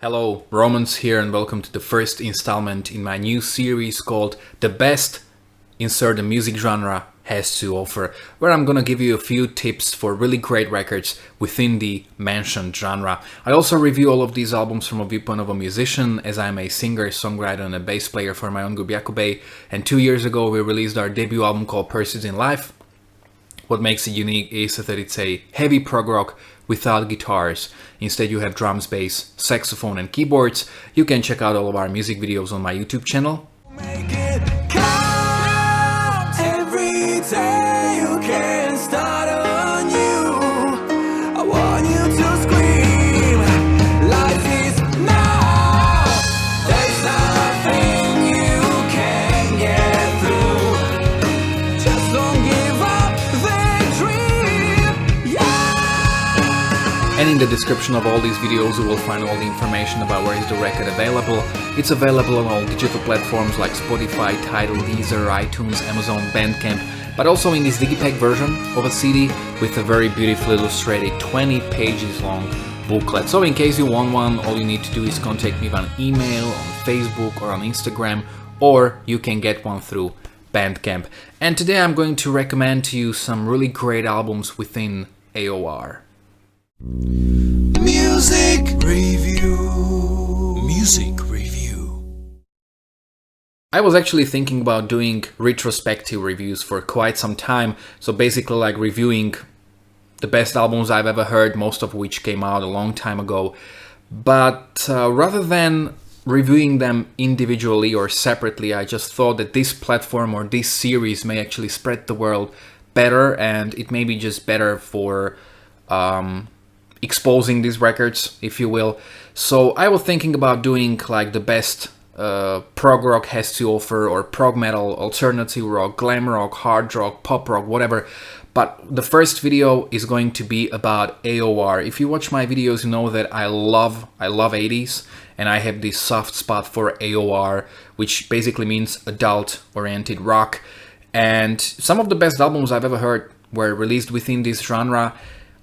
Hello, Romans here and welcome to the first installment in my new series called The Best Insert the Music Genre Has to Offer, where I'm gonna give you a few tips for really great records within the mentioned genre. I also review all of these albums from a viewpoint of a musician, as I'm a singer, songwriter and a bass player for my own group Jakobay, and 2 years ago we released our debut album called Pursuits in Life. What makes it unique is that it's a heavy prog rock without guitars. Instead you have drums, bass, saxophone and keyboards. You can check out all of our music videos on my YouTube channel. Make it count. Every day you can start anew. I want you to scream. Life is now. There's nothing you can get through. Just don't give up the dream. Yeah. And in the description of all these videos you will find all the information about where is the record available. It's available on all digital platforms like Spotify, Tidal, Deezer, iTunes, Amazon, Bandcamp, but also in this digipack version of a CD with a very beautifully illustrated 20 pages long booklet. So in case you want one, all you need to do is contact me via email, on Facebook or on Instagram, or you can get one through Bandcamp. And today I'm going to recommend to you some really great albums within AOR. Music review. Music review. I was actually thinking about doing retrospective reviews for quite some time, so basically like reviewing the best albums I've ever heard, most of which came out a long time ago. But rather than reviewing them individually or separately, I just thought that this platform or this series may actually spread the world better, and it may be just better for exposing these records, if you will. So I was thinking about doing like the best prog rock has to offer, or prog metal, alternative rock, glam rock, hard rock, pop rock, whatever. But the first video is going to be about AOR. If you watch my videos, you know that I love 80s, and I have this soft spot for AOR, which basically means adult-oriented rock. And some of the best albums I've ever heard were released within this genre.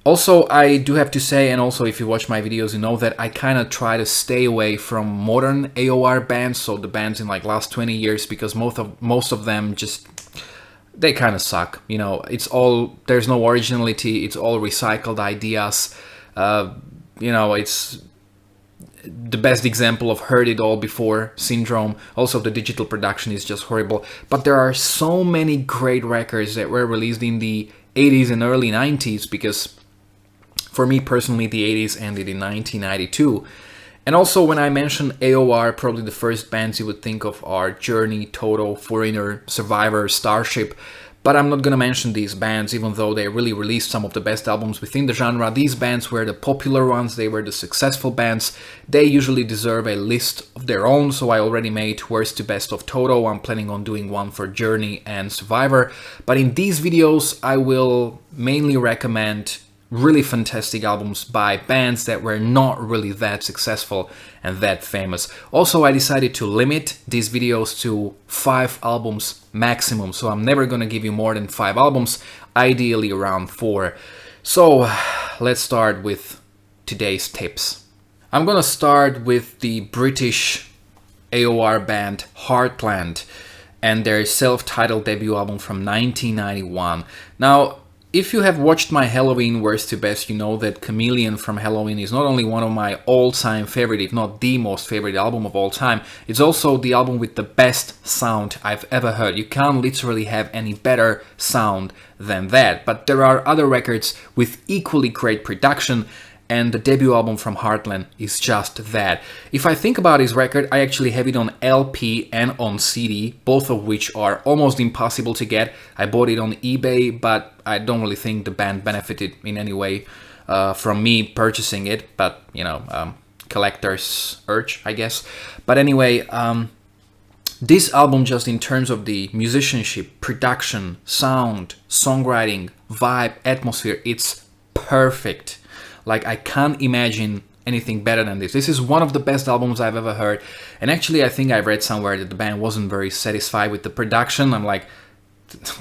Also, I do have to say, and also if you watch my videos, you know that I kind of try to stay away from modern AOR bands, so the bands in like last 20 years, because most of them just, they kind of suck. You know, it's all, there's no originality, it's all recycled ideas. You know, it's the best example of Heard It All Before syndrome. Also, the digital production is just horrible. But there are so many great records that were released in the 80s and early 90s, because for me personally, the 80s ended in 1992. And also, when I mention AOR, probably the first bands you would think of are Journey, Toto, Foreigner, Survivor, Starship. But I'm not gonna mention these bands, even though they really released some of the best albums within the genre. These bands were the popular ones, they were the successful bands. They usually deserve a list of their own, so I already made worst to best of Toto. I'm planning on doing one for Journey and Survivor. But in these videos, I will mainly recommend really fantastic albums by bands that were not really that successful and that famous. Also, I decided to limit these videos to 5 albums maximum, so I'm never gonna give you more than 5 albums, ideally around 4. So let's start with today's tips. I'm gonna start with the British AOR band Heartland and their self-titled debut album from 1991. Now, if you have watched my Halloween Worst to Best, you know that Chameleon from Halloween is not only one of my all-time favorite, if not the most favorite album of all time, it's also the album with the best sound I've ever heard. You can't literally have any better sound than that. But there are other records with equally great production, and the debut album from Heartland is just that. If I think about his record, I actually have it on LP and on CD, both of which are almost impossible to get. I bought it on eBay, but I don't really think the band benefited in any way from me purchasing it, but you know, collector's urge, I guess. But anyway, this album, just in terms of the musicianship, production, sound, songwriting, vibe, atmosphere, it's perfect. Like, I can't imagine anything better than this. This is one of the best albums I've ever heard. And actually, I think I read somewhere that the band wasn't very satisfied with the production. I'm like,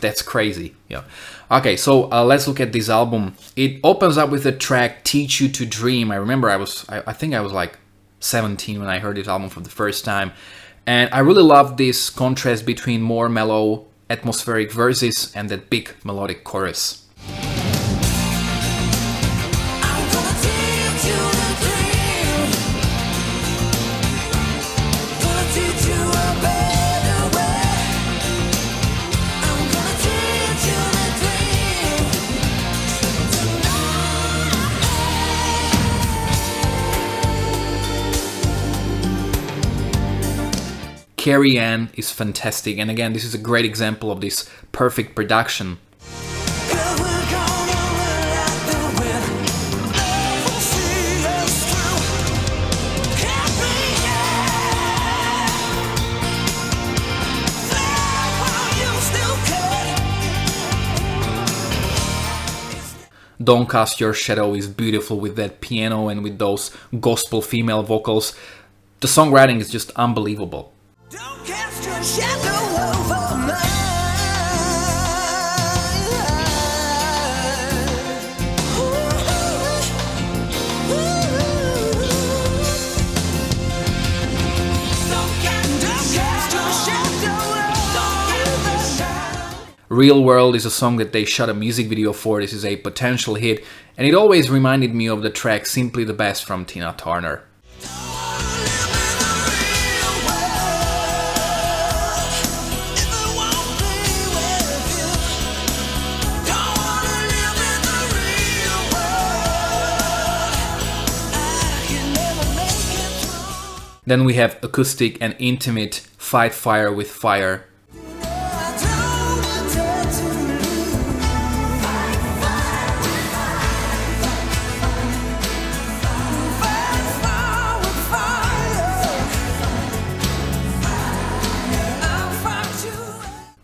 that's crazy. Yeah. Okay, so let's look at this album. It opens up with the track Teach You to Dream. I remember I think I was like 17 when I heard this album for the first time. And I really love this contrast between more mellow, atmospheric verses and that big melodic chorus. Carrie Ann is fantastic, and again, this is a great example of this perfect production. Don't Cast Your Shadow is beautiful with that piano and with those gospel female vocals. The songwriting is just unbelievable. Don't cast your shadow over mine. Don't cast your shadow over mine. Real World is a song that they shot a music video for. This is a potential hit, and it always reminded me of the track Simply the Best from Tina Turner. Then we have acoustic and intimate Fight Fire with Fire.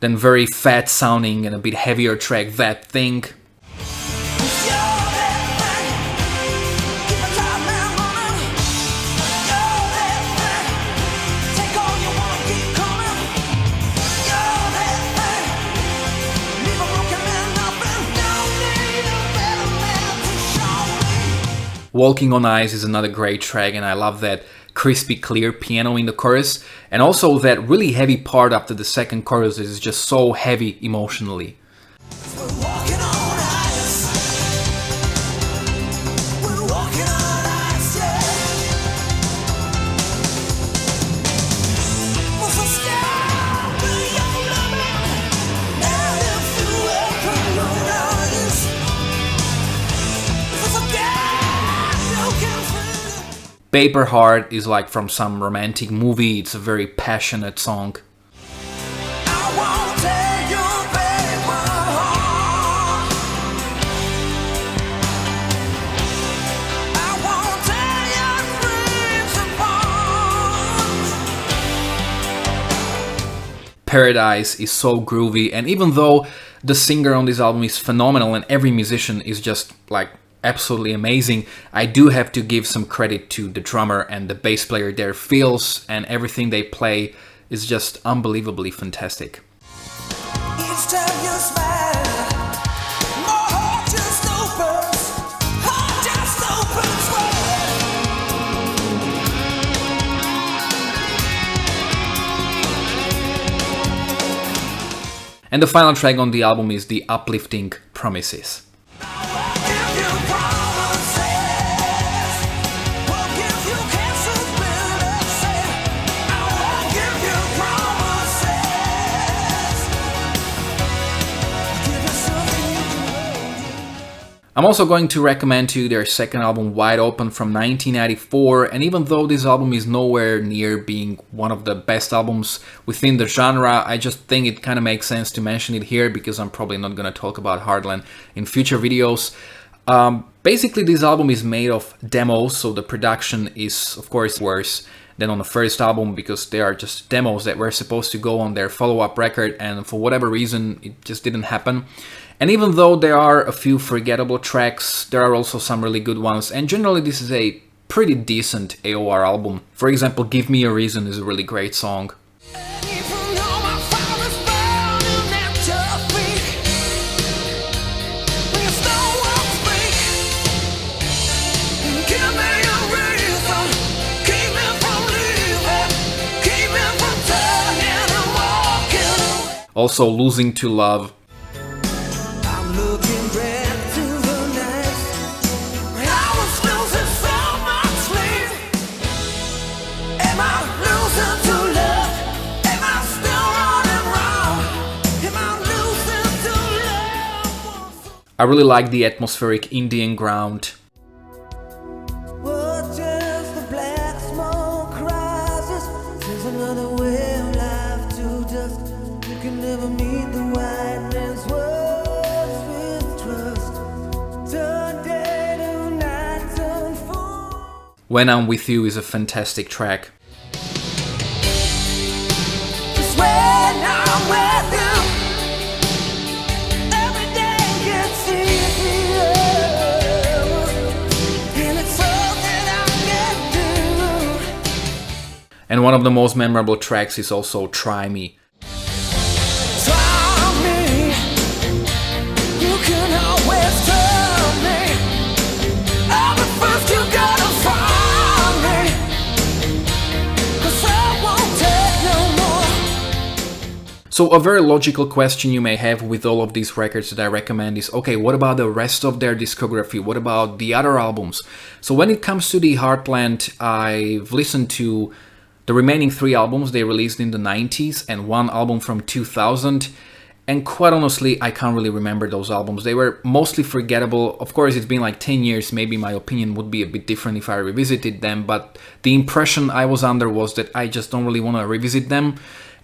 Then very fat sounding and a bit heavier track, That Thing. Walking on Ice is another great track, and I love that crispy clear piano in the chorus, and also that really heavy part after the second chorus is just so heavy emotionally. Paper Heart is like from some romantic movie. It's a very passionate song. Paradise is so groovy, and even though the singer on this album is phenomenal and every musician is just like absolutely amazing, I do have to give some credit to the drummer and the bass player. Their feels and everything they play is just unbelievably fantastic. Each time you smile, my heart just opens wide. And the final track on the album is the uplifting Promises. I'm also going to recommend to you their second album, Wide Open, from 1994, and even though this album is nowhere near being one of the best albums within the genre, I just think it kind of makes sense to mention it here because I'm probably not going to talk about Heartland in future videos. Basically, this album is made of demos, so the production is, of course, worse than on the first album because they are just demos that were supposed to go on their follow-up record, and for whatever reason, it just didn't happen. And even though there are a few forgettable tracks, there are also some really good ones, and generally this is a pretty decent AOR album. For example, Give Me a Reason is a really great song. Give me a reason, keep Also Losing to Love. I'm looking back to the nights when I was losing so much sleep. Am I losing to love? Am I still running wrong? Am I losing to love? I really like the atmospheric Indian ground. What just the black smoke rises? There's another way of life to dust. You can never meet the white man's words with trust. Turn day to night, turn full. When I'm With You is a fantastic track. Just when I'm with you, every day gets easier. And it's all that I can do. And one of the most memorable tracks is also Try Me. Try me, you can always tell me. But first you gotta find me, 'cause I won't take no more. So a very logical question you may have with all of these records that I recommend is, okay, what about the rest of their discography? What about the other albums? So when it comes to the Heartland, I've listened to the remaining 3 albums they released in the 90s and 1 album from 2000. And quite honestly, I can't really remember those albums. They were mostly forgettable. Of course, it's been like 10 years. Maybe my opinion would be a bit different if I revisited them. But the impression I was under was that I just don't really want to revisit them.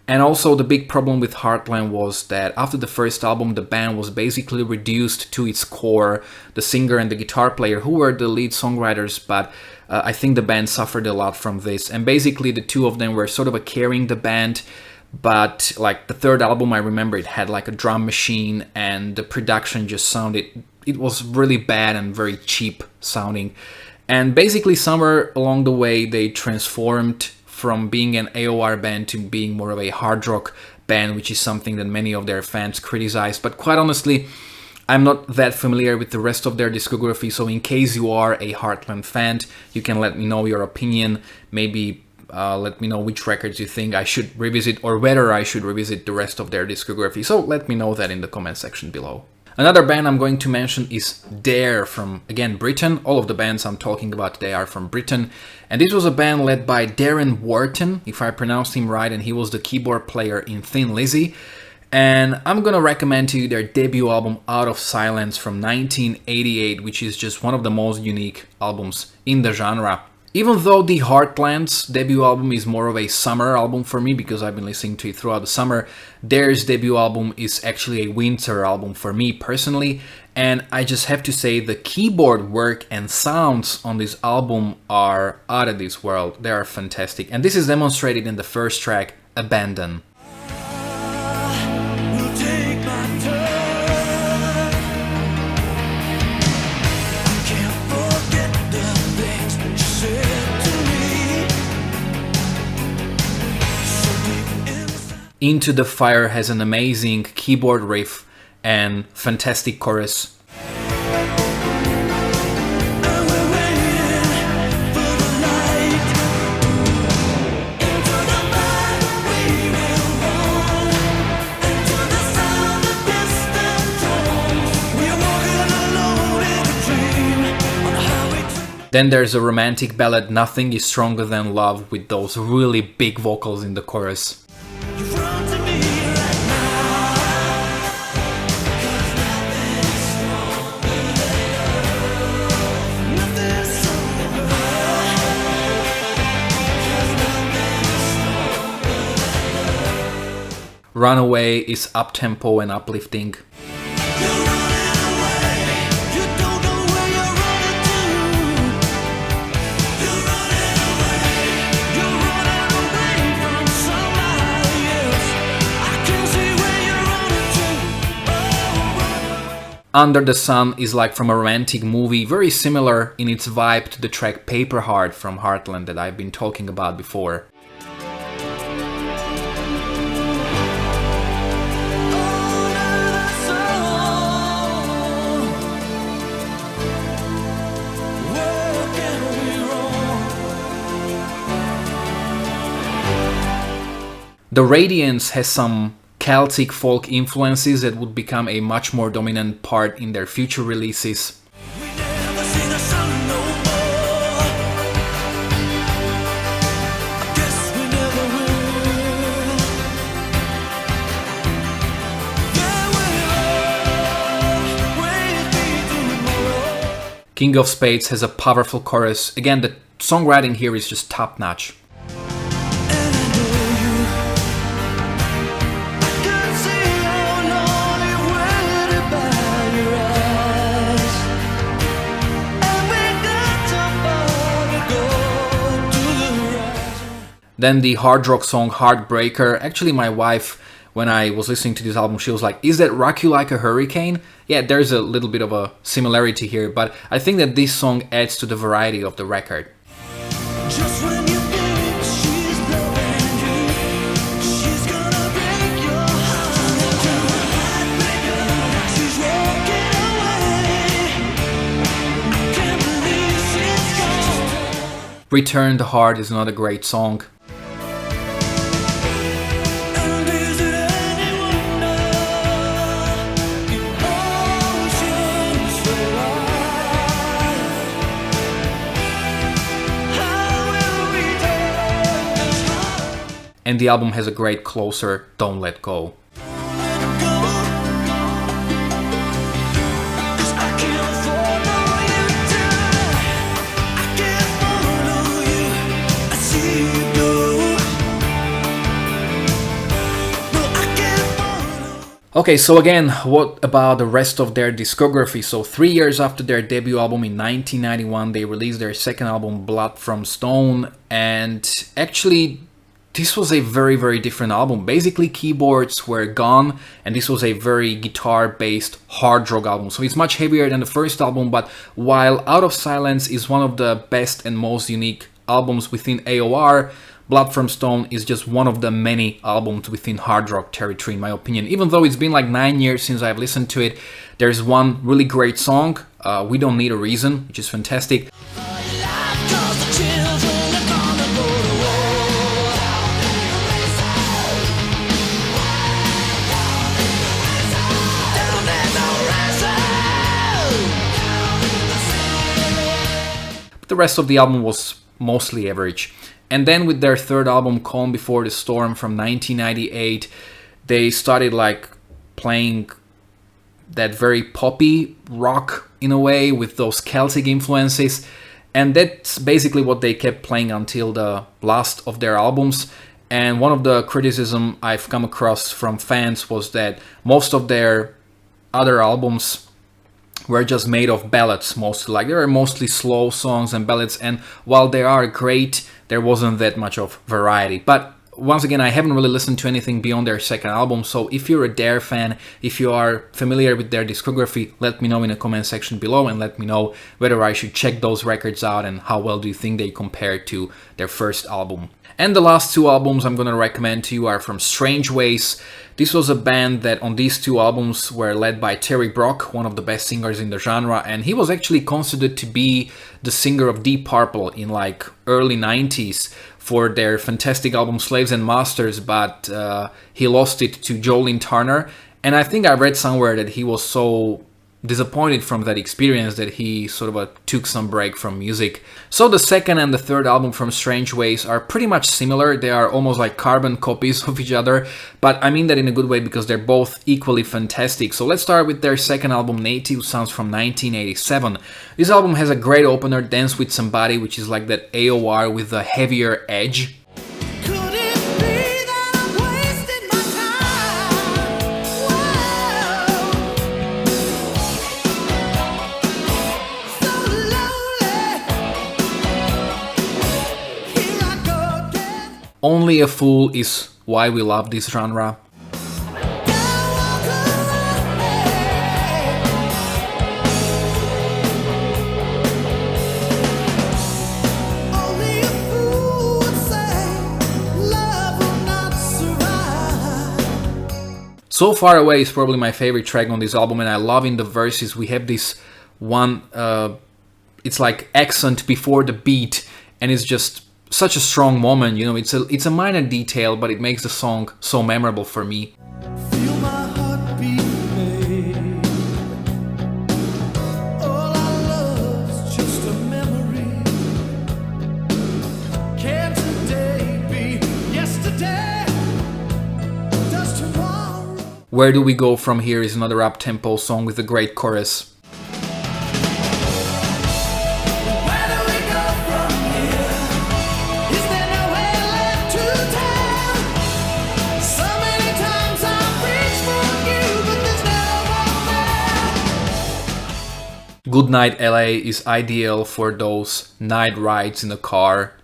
And also the big problem with Heartland was that after the first album, the band was basically reduced to its core, the singer and the guitar player, who were the lead songwriters, but I think the band suffered a lot from this. And basically the two of them were sort of carrying the band, but like the third album, I remember it had like a drum machine and the production just sounded, it was really bad and very cheap sounding. And basically somewhere along the way, they transformed from being an AOR band to being more of a hard rock band, which is something that many of their fans criticize. But quite honestly, I'm not that familiar with the rest of their discography, so in case you are a Heartland fan, you can let me know your opinion. Maybe let me know which records you think I should revisit or whether I should revisit the rest of their discography. So let me know that in the comment section below. Another band I'm going to mention is Dare from, again, Britain. All of the bands I'm talking about today are from Britain. And this was a band led by Darren Wharton, if I pronounced him right, and he was the keyboard player in Thin Lizzy. And I'm gonna recommend to you their debut album, Out of Silence, from 1988, which is just one of the most unique albums in the genre. Even though the Heartland's debut album is more of a summer album for me, because I've been listening to it throughout the summer, Dare's debut album is actually a winter album for me personally, and I just have to say the keyboard work and sounds on this album are out of this world. They are fantastic, and this is demonstrated in the first track, Abandon. Will take my turn. Can't forget the things you said to me. So deep inside. Into the Fire has an amazing keyboard riff and fantastic chorus. And we're waiting for the light. Into the night we will run. Into the sound of distant tones. We are walking alone in a dream on the highway to. Then there's a romantic ballad, Nothing Is Stronger Than Love, with those really big vocals in the chorus. You run to me right now. 'Cause nothing's stronger than love. Nothing's stronger. 'Cause nothing's stronger than love. Runaway is up-tempo and uplifting. You're running away. You don't know where you're running to. You're running away. You're running away from somebody else. I can see where you're running to. Oh. Under the Sun is like from a romantic movie, very similar in its vibe to the track Paper Heart from Heartland that I've been talking about before. The Radiance has some Celtic folk influences that would become a much more dominant part in their future releases. We never see the sun no more. I guess we never will. Yeah, we'll always be tomorrow. King of Spades has a powerful chorus. Again, the songwriting here is just top-notch. And I know you. I can see how long you waited by your eyes. And we got so far to go to the rise. Then the hard rock song Heartbreaker. Actually, my wife, when I was listening to this album, she was like, "Is that Rock You Like a Hurricane?" Yeah, there's a little bit of a similarity here, but I think that this song adds to the variety of the record. Just when you think she's blowing you, she's gonna break your heart. She's walking away. Can't believe she's gone. Return the Heart is another great song. And is it any wonder the ocean's so wide? How will we take this heart? And the album has a great closer, Don't Let Go. Let go. 'Cause I can't follow you tonight. I can't follow you. I see you go. No, I can't follow. Okay, so again, what about the rest of their discography? So 3 years after their debut album in 1991, they released their second album, Blood from Stone, and actually this was a very, very different album. Basically, keyboards were gone, and this was a very guitar-based hard rock album. So it's much heavier than the first album, but while Out of Silence is one of the best and most unique albums within AOR, Blood from Stone is just one of the many albums within hard rock territory, in my opinion. Even though it's been like 9 years since I've listened to it, there's one really great song, We Don't Need a Reason, which is fantastic. Life 'cause the children are gonna go to war. Don't need no reason. But the rest of the album was mostly average. And then with their third album, Calm Before the Storm from 1998, they started like playing that very poppy rock in a way with those Celtic influences. And that's basically what they kept playing until the last of their albums. And one of the criticism I've come across from fans was that most of their other albums were just made of ballads mostly. Like, there are mostly slow songs and ballads, and while they are great, there wasn't that much of variety. But once again, I haven't really listened to anything beyond their second album, so if you're a Dare fan, if you are familiar with their discography, let me know in the comment section below, and let me know whether I should check those records out and how well do you think they compare to their first album. And the last two albums I'm gonna recommend to you are from Strangeways. This was a band that on these two albums were led by Terry Brock, one of the best singers in the genre, and he was actually considered to be the singer of Deep Purple in like early 90s for their fantastic album Slaves and Masters, but he lost it to Jolene Turner. And I think I read somewhere that he was so disappointed from that experience that he sort of took some break from music. So the second and the third album from Strangeways are pretty much similar. They are almost like carbon copies of each other, but I mean that in a good way because they're both equally fantastic. So let's start with their second album, Native Sounds from 1987. This album has a great opener, Dance With Somebody, which is like that AOR with a heavier edge. Could it be that I'm wasting my time? Whoa. So lonely. Here I go again. Only a Fool is why we love this genre. Only a fool would say love will not survive. So Far Away is probably my favorite track on this album, and I love in the verses we have this one, it's like accent before the beat, and it's just such a strong moment, you know. It's a minor detail, but it makes the song so memorable for me. Where Do We Go From Here is another up-tempo song with a great chorus. Where do we go from here? Is there nowhere left to turn? So many times I've reached for you, but there's no one there. Goodnight LA is ideal for those night rides in the car.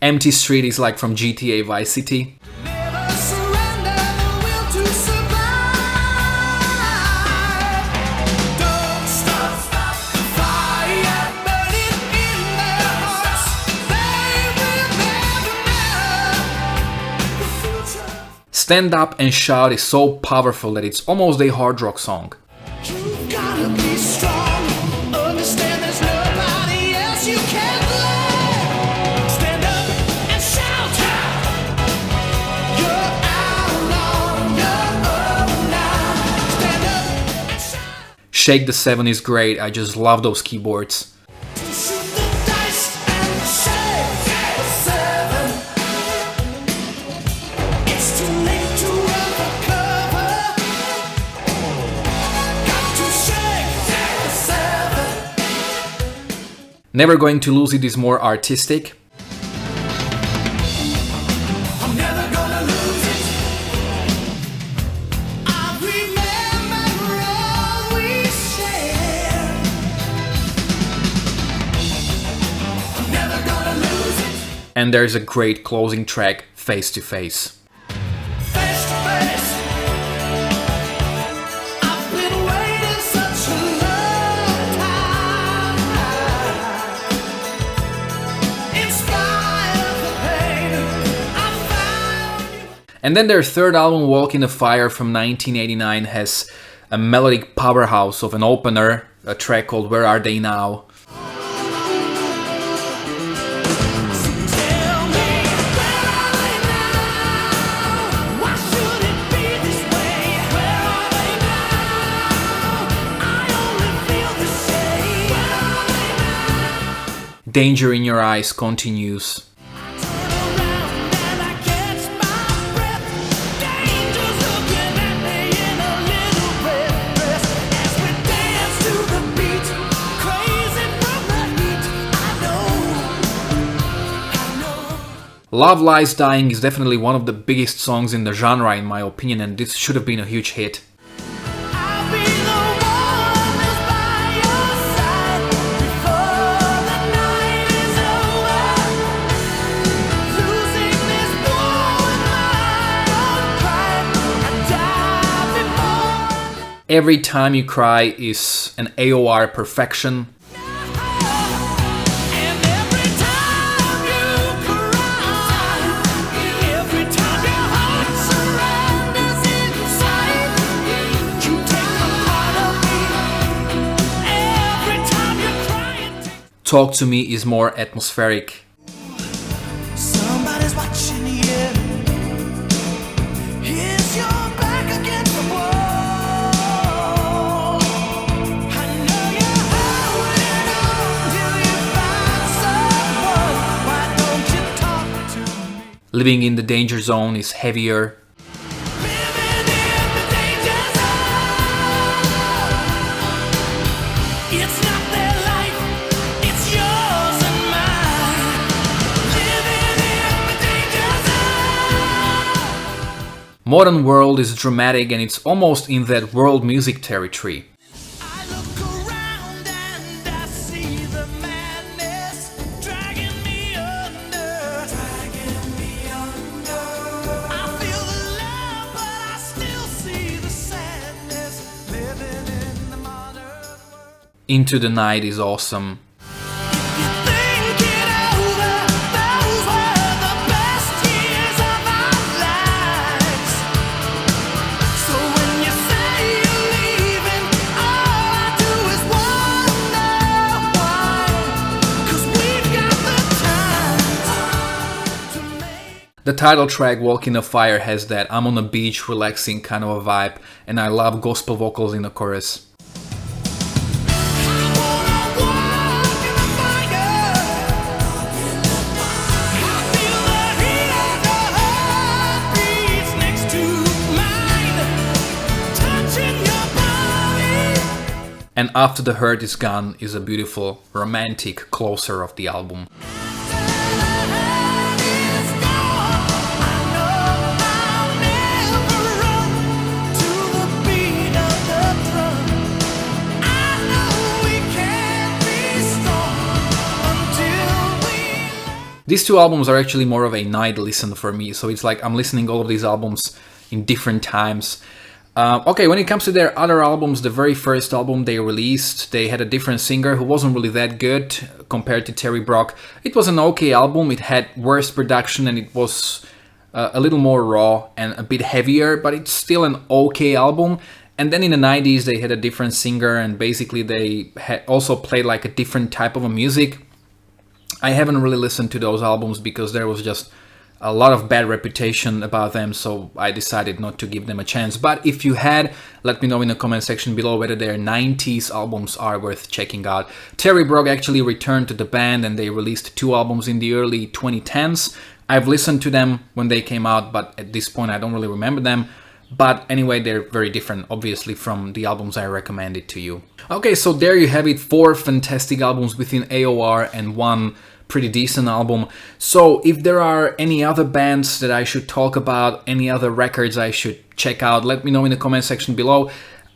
Empty Street is like from GTA Vice City. Never surrender the will to survive. Don't stop the fire burning in their hearts. They will never know the future. Stand Up and Shout is so powerful that it's almost a hard rock song. You've gotta be strong. Understand there's nobody else you can blame. Stand up and shout. You're out on your own now. Stand up and shout. Shake the 7 is great, I just love those keyboards. Shoot the dice and shake the 7. It's too late to run for cover. Got to shake the 7. Never Going to Lose It is more artistic. I'm never gonna lose it. I remember all we shared. I'm never gonna lose it. And there's a great closing track, Face to Face. Face to face. I've been waiting such a long time. In spite of the pain, I found you. And then their third album, Walk in the Fire from 1989, has a melodic powerhouse of an opener, a track called Where Are They Now? Tell me, where are they now? Why should it be this way? Where are they now? I only feel the same. Where are they now? Danger in Your Eyes continues. Turn around and I catch my breath. Danger's looking at me in a little red dress. As we dance to the beat, crazy from the heat. I know. Love Lies Dying is definitely one of the biggest songs in the genre in my opinion, and this should have been a huge hit. I'll be the one who's by your side before the night is over. Losing this war with my own pride. I die before Every Time You Cry is an AOR perfection. and every time you cry, every time your heart surrenders inside, you take a part of me. Every time you cry, Talk to Me is more atmospheric. somebody's watching you. Here's your back against the wall. I know you're holding on till you find someone. Why don't you talk to me? Living in the Danger Zone is heavier. Living in the danger zone. It's not their life, it's yours and mine. Living in the danger zone. Modern World is dramatic and it's almost in that world music territory. I look around and I see the madness dragging me under. I feel the love, but I still see the sadness. Living in the modern world. Into the Night is awesome. You think it over, those were the best years of our lives. So when you say you're leaving, all I do is wonder why. 'Cause we've got the time to make. The title track, Walking a Fire, has that I'm on a beach relaxing kind of a vibe, and I love gospel vocals in the chorus. And After the Hurt Is Gone is a beautiful, romantic closer of the album. These two albums are actually more of a night listen for me, so it's like I'm listening all of these albums in different times. Okay, when it comes to their other albums, the very first album they released, they had a different singer who wasn't really that good compared to Terry Brock. It was an okay album, it had worse production and it was a little more raw and a bit heavier, but it's still an okay album. And then in the 90s they had a different singer and basically they had also played like a different type of a music. I haven't really listened to those albums because there was just a lot of bad reputation about them, so I decided not to give them a chance. But if you had, let me know in the comment section below whether their 90s albums are worth checking out. Terry Brock actually returned to the band and they released 2 albums in the early 2010s. I've listened to them when they came out, but at this point I don't really remember them. But anyway, they're very different, obviously, from the albums I recommended to you. Okay, so there you have it, 4 fantastic albums within AOR and 1 pretty decent album. So if there are any other bands that I should talk about, any other records I should check out, let me know in the comment section below.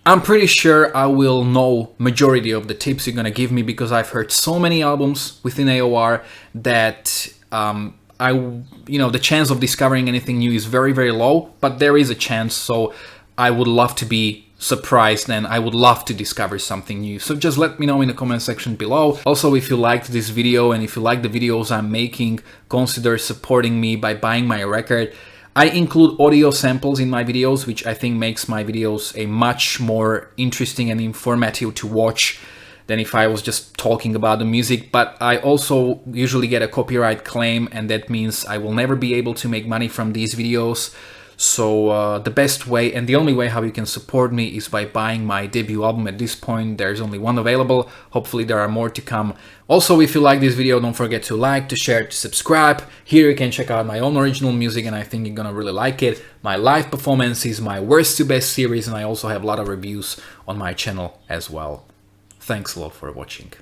I'm pretty sure I will know majority of the tips you're gonna give me because I've heard so many albums within AOR that the chance of discovering anything new is very, very low, but there is a chance, so I would love to be surprised and I would love to discover something new. So just let me know in the comment section below. Also, if you liked this video and if you like the videos I'm making, consider supporting me by buying my record. I include audio samples in my videos, which I think makes my videos a much more interesting and informative to watch than if I was just talking about the music. But I also usually get a copyright claim and that means I will never be able to make money from these videos. So the best way and the only way how you can support me is by buying my debut album. At this point there's only 1 available, hopefully there are more to come. Also, if you like this video, don't forget to like, to share, to subscribe. Here you can check out my own original music and I think you're gonna really like it. My live performances, my worst to best series, and I also have a lot of reviews on my channel as well. Thanks a lot for watching.